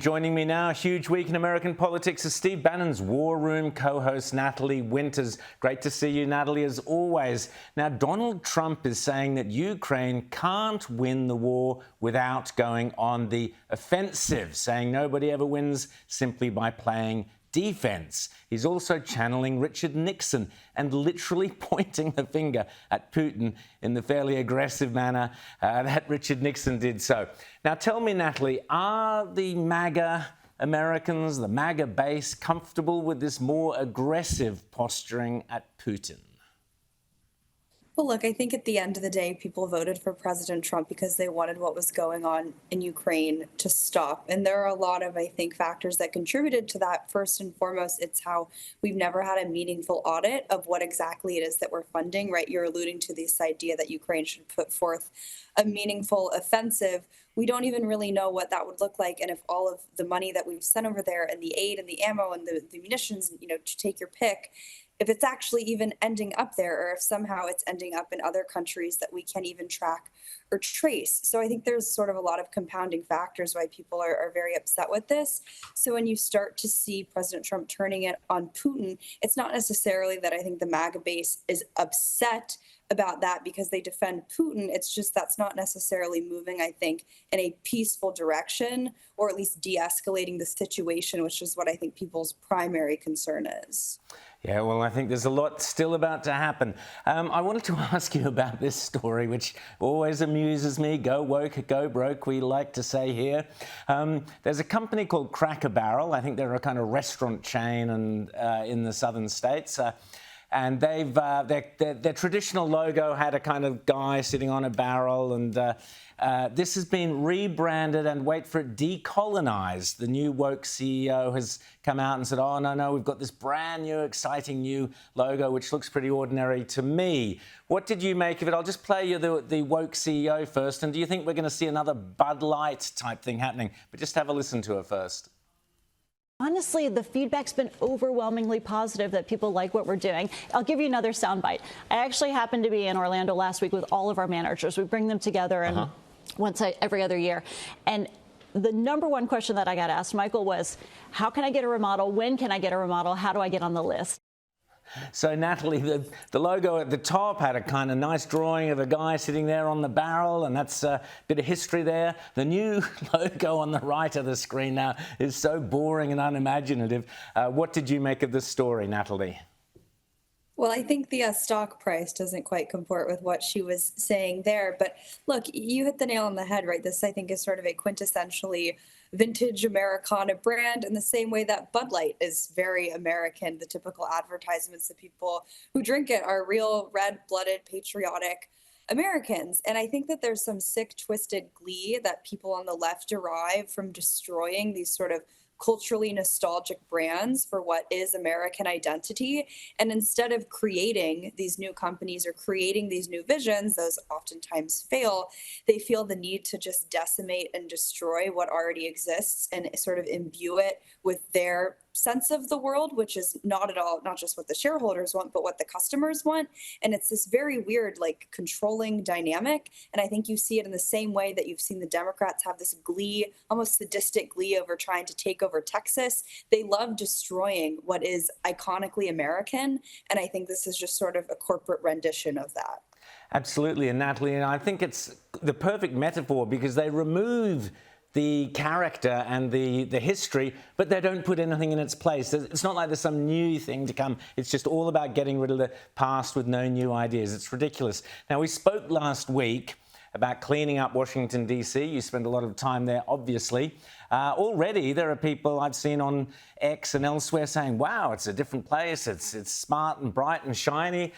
Joining me now, a huge week in American politics, is Steve Bannon's War Room co-host Natalie Winters. Great to see you, Natalie, as always. Now, Donald Trump is saying that Ukraine can't win the war without going on the offensive, saying nobody ever wins simply by playing defense. He's also channeling Richard Nixon and literally pointing the finger at Putin in the fairly aggressive manner that Richard Nixon did so. Now tell me, Natalie, are the MAGA Americans, the MAGA base, comfortable with this more aggressive posturing at Putin? Well, look, I think at the end of the day, people voted for President Trump because they wanted what was going on in Ukraine to stop. And there are a lot of, I think, factors that contributed to that. First and foremost, it's how we've never had a meaningful audit of what exactly it is that we're funding, right? You're alluding to this idea that Ukraine should put forth a meaningful offensive. We don't even really know what that would look like. And if all of the money that we've sent over there and the aid and the ammo and the munitions, to take your pick, if it's actually even ending up there, or if somehow it's ending up in other countries that we can't even track or trace. So I think there's sort of a lot of compounding factors why people are very upset with this. So when you start to see President Trump turning it on Putin, it's not necessarily that I think the MAGA base is upset about that because they defend Putin. It's just that's not necessarily moving, I think, in a peaceful direction, or at least de-escalating the situation, which is what I think people's primary concern is. Yeah, well, I think there's a lot still about to happen. I wanted to ask you about this story, which always amuses me. Go woke, go broke, we like to say here. There's a company called Cracker Barrel. I think they're a kind of restaurant chain and in the southern states. And they've their traditional logo had a kind of guy sitting on a barrel, and this has been rebranded and, wait for it, decolonized. The new woke CEO has come out and said, oh, no, we've got this brand new, exciting new logo, which looks pretty ordinary to me. What did you make of it? I'll just play you the woke CEO first. And do you think we're going to see another Bud Light type thing happening? But just have a listen to her first. Honestly, the feedback's been overwhelmingly positive that people like what we're doing. I'll give you another soundbite. I actually happened to be in Orlando last week with all of our managers. We bring them together and once every other year. And the number one question that I got asked, Michael, was, how can I get a remodel? When can I get a remodel? How do I get on the list? So, Natalie, the logo at the top had a kind of nice drawing of a guy sitting there on the barrel, and that's a bit of history there. The new logo on the right of the screen now is so boring and unimaginative. What did you make of this story, Natalie? Well, I think the stock price doesn't quite comport with what she was saying there. But look, you hit the nail on the head, right? This, I think, is sort of a quintessentially vintage Americana brand in the same way that Bud Light is very American. The typical advertisements that people who drink it are real red-blooded, patriotic Americans. And I think that there's some sick, twisted glee that people on the left derive from destroying these sort of culturally nostalgic brands for what is American identity. And instead of creating these new companies or creating these new visions, those oftentimes fail, they feel the need to just decimate and destroy what already exists and sort of imbue it with their sense of the world, which is not at all, not just what the shareholders want, but what the customers want. And it's this very weird, like, controlling dynamic. And I think you see it in the same way that you've seen the Democrats have this glee, almost sadistic glee over trying to take over Texas. They love destroying what is iconically American. And I think this is just sort of a corporate rendition of that. Absolutely. And Natalie, and I think it's the perfect metaphor because they remove the character and the history, but they don't put anything in its place. It's not like there's some new thing to come. It's just all about getting rid of the past with no new ideas. It's ridiculous. Now, we spoke last week about cleaning up Washington, D.C. You spend a lot of time there, obviously. Already, there are people I've seen on X and elsewhere saying, wow, it's a different place. It's smart and bright and shiny.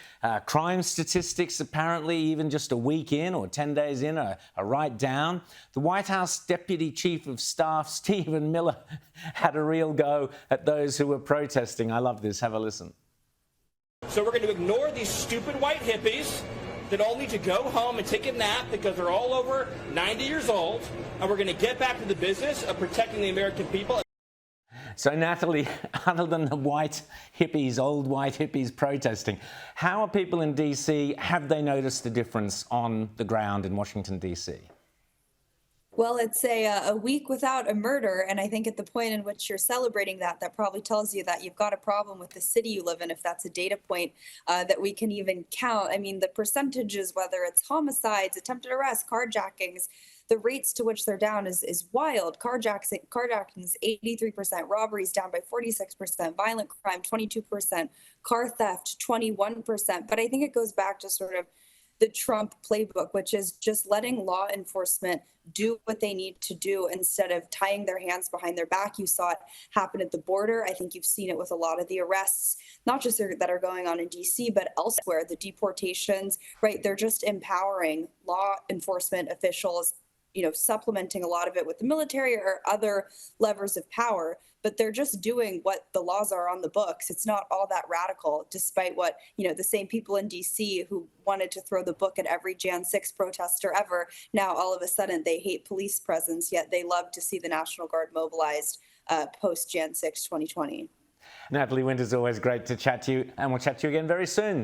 Crime statistics, apparently, even just a week in or 10 days in, are right down. The White House Deputy Chief of Staff, Stephen Miller, had a real go at those who were protesting. I love this. Have a listen. So we're going to ignore these stupid white hippies that all need to go home and take a nap because they're all over 90 years old, and we're going to get back to the business of protecting the American people. So, Natalie, other than the white hippies, old white hippies protesting, how are people in D.C., have they noticed the difference on the ground in Washington, D.C.? Well, it's a week without a murder, and I think at the point in which you're celebrating that, that probably tells you that you've got a problem with the city you live in, if that's a data point that we can even count. I mean, the percentages, whether it's homicides, attempted arrests, carjackings, the rates to which they're down is wild. Carjackings 83%, robberies down by 46%, violent crime 22%, car theft 21%. But I think it goes back to sort of the Trump playbook, which is just letting law enforcement do what they need to do instead of tying their hands behind their back. You saw it happen at the border. I think you've seen it with a lot of the arrests, not just that are going on in DC, but elsewhere, the deportations, right? They're just empowering law enforcement officials, supplementing a lot of it with the military or other levers of power, but they're just doing what the laws are on the books. It's not all that radical, despite what, the same people in DC who wanted to throw the book at every Jan 6 protester ever, now all of a sudden they hate police presence, yet they love to see the National Guard mobilized post Jan 6, 2020. Natalie Winters, always great to chat to you, and we'll chat to you again very soon.